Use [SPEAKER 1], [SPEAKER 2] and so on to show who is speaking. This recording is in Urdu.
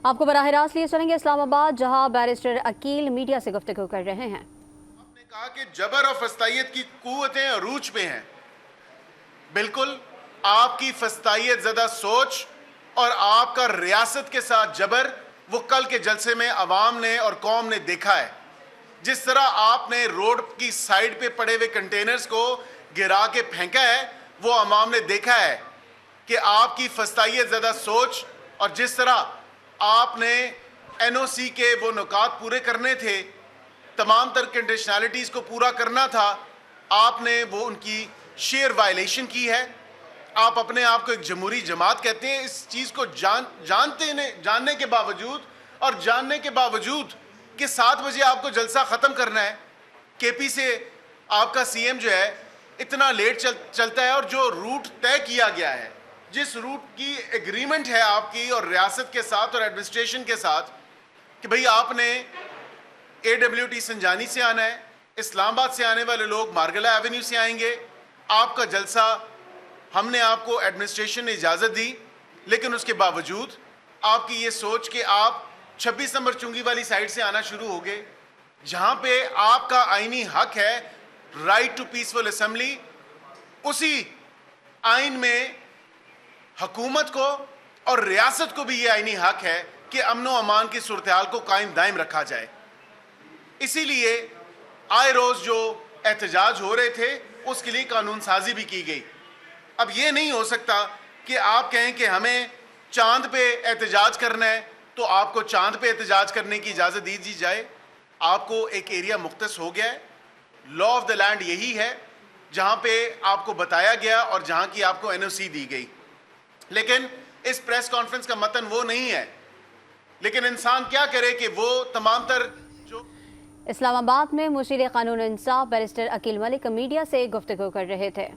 [SPEAKER 1] آپ کو براہ راست لیے چلیں گے اسلام آباد، جہاں بیرسٹر عقیل میڈیا سے گفتگو کر رہے ہیں۔
[SPEAKER 2] آپ نے کہا کہ جبر اور فسطائیت کی قوتیں عروج پہ ہیں۔ بالکل آپ کی فسطائیت زدہ سوچ اور آپ کا ریاست کے ساتھ جبر وہ کل کے جلسے میں عوام نے اور قوم نے دیکھا ہے۔ جس طرح آپ نے روڈ کی سائیڈ پہ پڑے ہوئے کنٹینرز کو گرا کے پھینکا ہے، وہ عوام نے دیکھا ہے کہ آپ کی فسطائیت زدہ سوچ اور جس طرح آپ نے این او سی کے وہ نکات پورے کرنے تھے، تمام تر کنڈیشنالٹیز کو پورا کرنا تھا، آپ نے وہ ان کی شیئر وائلیشن کی ہے۔ آپ اپنے آپ کو ایک جمہوری جماعت کہتے ہیں، اس چیز کو جاننے کے باوجود اور جاننے کے باوجود کہ 7 بجے آپ کو جلسہ ختم کرنا ہے، کے پی سے آپ کا سی ایم جو ہے اتنا لیٹ چلتا ہے، اور جو روٹ طے کیا گیا ہے، جس روٹ کی ایگریمنٹ ہے آپ کی اور ریاست کے ساتھ اور ایڈمنسٹریشن کے ساتھ کہ بھئی آپ نے اے ڈبلیو ٹی سنجانی سے آنا ہے، اسلام آباد سے آنے والے لوگ مارگلہ ایونیو سے آئیں گے، آپ کا جلسہ ہم نے آپ کو ایڈمنسٹریشن نے اجازت دی، لیکن اس کے باوجود آپ کی یہ سوچ کہ آپ 26 نمبر چنگی والی سائٹ سے آنا شروع ہو گئے، جہاں پہ آپ کا آئینی حق ہے رائٹ ٹو پیسفل اسمبلی، اسی آئین میں حکومت کو اور ریاست کو بھی یہ آئینی حق ہے کہ امن و امان کی صورتحال کو قائم دائم رکھا جائے۔ اسی لیے آئے روز جو احتجاج ہو رہے تھے اس کے لیے قانون سازی بھی کی گئی۔ اب یہ نہیں ہو سکتا کہ آپ کہیں کہ ہمیں چاند پہ احتجاج کرنا ہے تو آپ کو چاند پہ احتجاج کرنے کی اجازت دی جائے۔ آپ کو ایک ایریا مختص ہو گیا ہے، لا آف دا لینڈ یہی ہے جہاں پہ آپ کو بتایا گیا اور جہاں کی آپ کو این او سی دی گئی، لیکن اس پریس کانفرنس کا متن وہ نہیں ہے۔ لیکن انسان کیا کرے کہ وہ تمام تر جو
[SPEAKER 1] اسلام آباد میں مشیر قانون انصاف بیرسٹر عقیل ملک میڈیا سے گفتگو کر رہے تھے۔